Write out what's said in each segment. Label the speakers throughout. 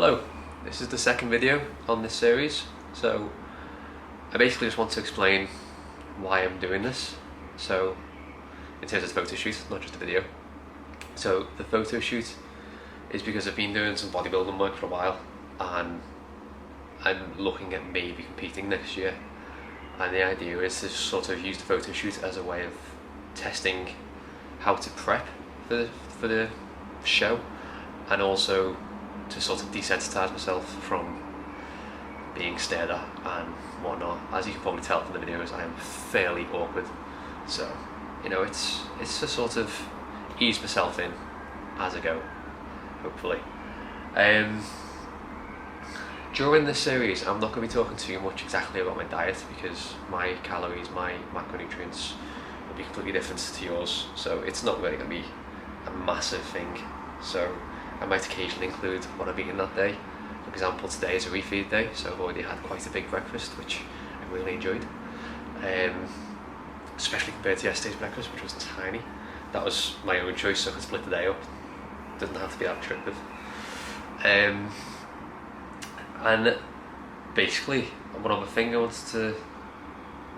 Speaker 1: Hello, this is the second video on this series, so I basically just want to explain why I'm doing this. So in terms of the photo shoot, not just the video. So the photo shoot is because I've been doing some bodybuilding work for a while and I'm looking at maybe competing next year, and the idea is to sort of use the photo shoot as a way of testing how to prep for the show, and also to sort of desensitize myself from being stared at and whatnot. As you can probably tell from the videos, I am fairly awkward, so you know, it's to sort of ease myself in as I go, hopefully. During this series, I'm not going to be talking too much exactly about my diet, because my calories, my macronutrients will be completely different to yours, so it's not really going to be a massive thing. So I might occasionally include what I've eaten that day. For example, today is a refeed day, so I've already had quite a big breakfast, which I really enjoyed. Especially compared to yesterday's breakfast, which was tiny. That was my own choice, so I could split the day up. Doesn't have to be that restrictive. And basically, one other thing I wanted to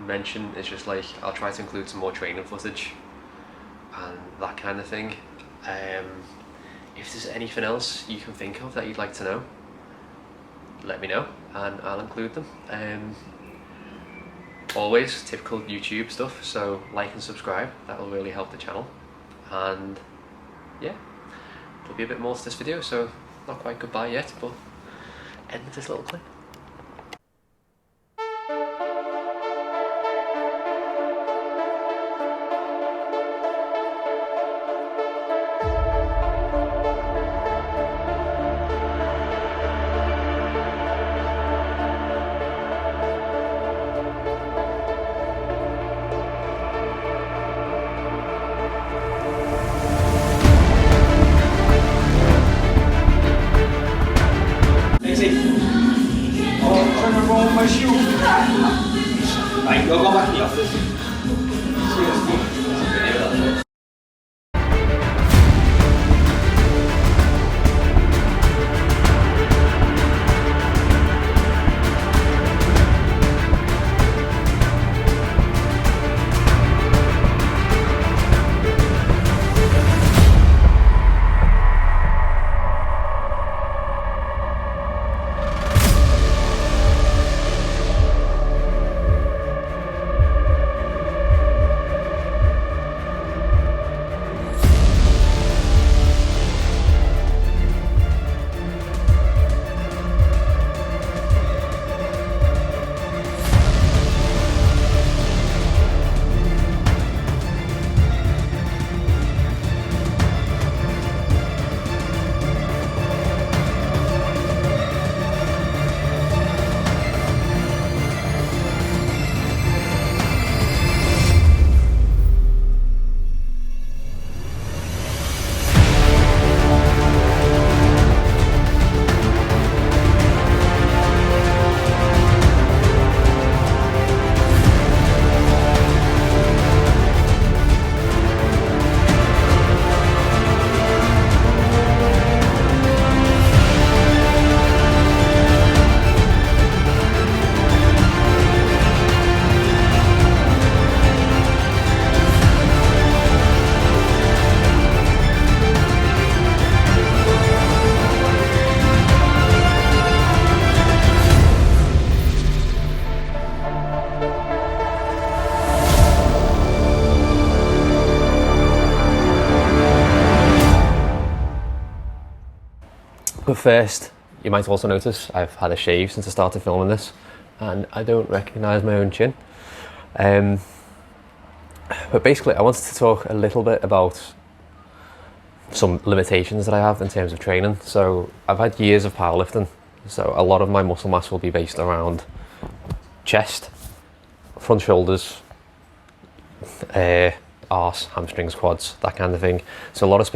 Speaker 1: mention is just like, I'll try to include some more training footage and that kind of thing. If there's anything else you can think of that you'd like to know, let me know and I'll include them. Always typical YouTube stuff, so like and subscribe, that will really help the channel. And yeah, there'll be a bit more to this video, so not quite goodbye yet, but end of this little clip.
Speaker 2: My shoe. Right, you'll go back in the office.
Speaker 1: But first, you might also notice I've had a shave since I started filming this, and I don't recognise my own chin. But basically, I wanted to talk a little bit about some limitations that I have in terms of training. So I've had years of powerlifting, so a lot of my muscle mass will be based around chest, front shoulders, arse, hamstrings, quads, that kind of thing. So a lot of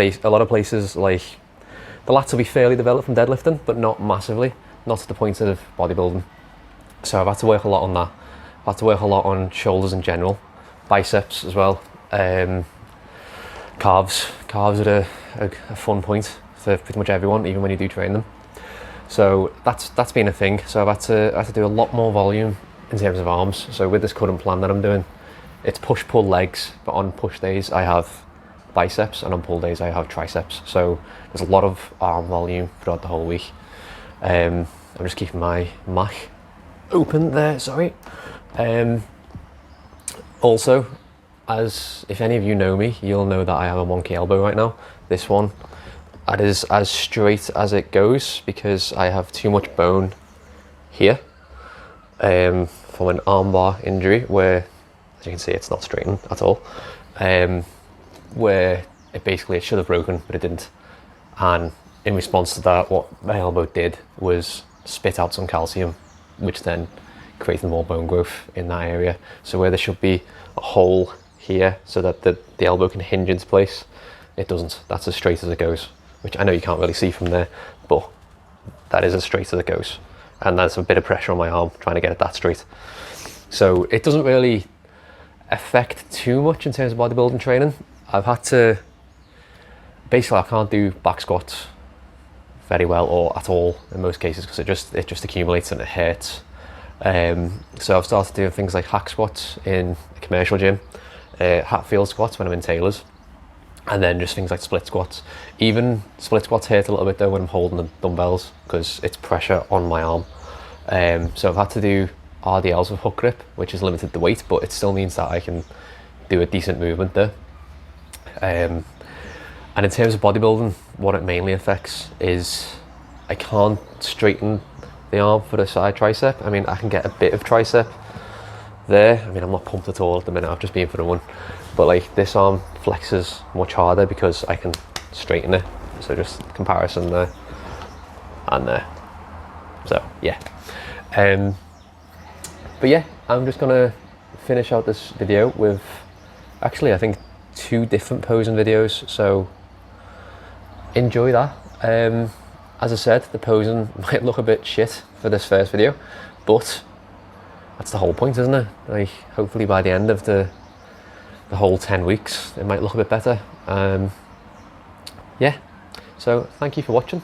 Speaker 1: places like the lats will be fairly developed from deadlifting, but not massively, not to the point of bodybuilding. So I've had to work a lot on that. I've had to work a lot on shoulders in general, biceps as well. Calves are a fun point for pretty much everyone, even when you do train them. So that's been a thing. So I had to do a lot more volume in terms of arms. So with this current plan that I'm doing, it's push-pull legs, but on push days I have biceps, and on pull days I have triceps. So there's a lot of arm volume throughout the whole week. I'm just keeping my Mac open there, sorry. Also, as if any of you know me, you'll know that I have a wonky elbow right now. This one, that is as straight as it goes because I have too much bone here from an armbar injury where, as you can see, it's not straightened at all. Where it should have broken, but it didn't. And in response to that, what my elbow did was spit out some calcium, which then created more bone growth in that area. So where there should be a hole here so that the elbow can hinge into place, it doesn't. That's as straight as it goes, which I know you can't really see from there, but that is as straight as it goes. And there's a bit of pressure on my arm trying to get it that straight. So it doesn't really affect too much in terms of bodybuilding training. I've had to, basically I can't do back squats very well or at all in most cases because it just accumulates and it hurts. So I've started doing things like hack squats in a commercial gym, Hatfield squats when I'm in Taylor's, and then just things like split squats. Even split squats hurt a little bit though when I'm holding the dumbbells because it's pressure on my arm. So I've had to do RDLs with hook grip, which has limited the weight, but it still means that I can do a decent movement there. And in terms of bodybuilding, what it mainly affects is I can't straighten the arm for the side tricep. I mean, I can get a bit of tricep there. I mean, I'm not pumped at all at the minute, I've just been for the one. But like this arm flexes much harder because I can straighten it. So just comparison there and there. So yeah. But yeah, I'm just gonna finish out this video with actually I think 2 different posing videos. So enjoy that. As I said, the posing might look a bit shit for this first video, but that's the whole point, isn't it? Like, hopefully by the end of the whole 10 weeks, it might look a bit better. Yeah, so thank you for watching.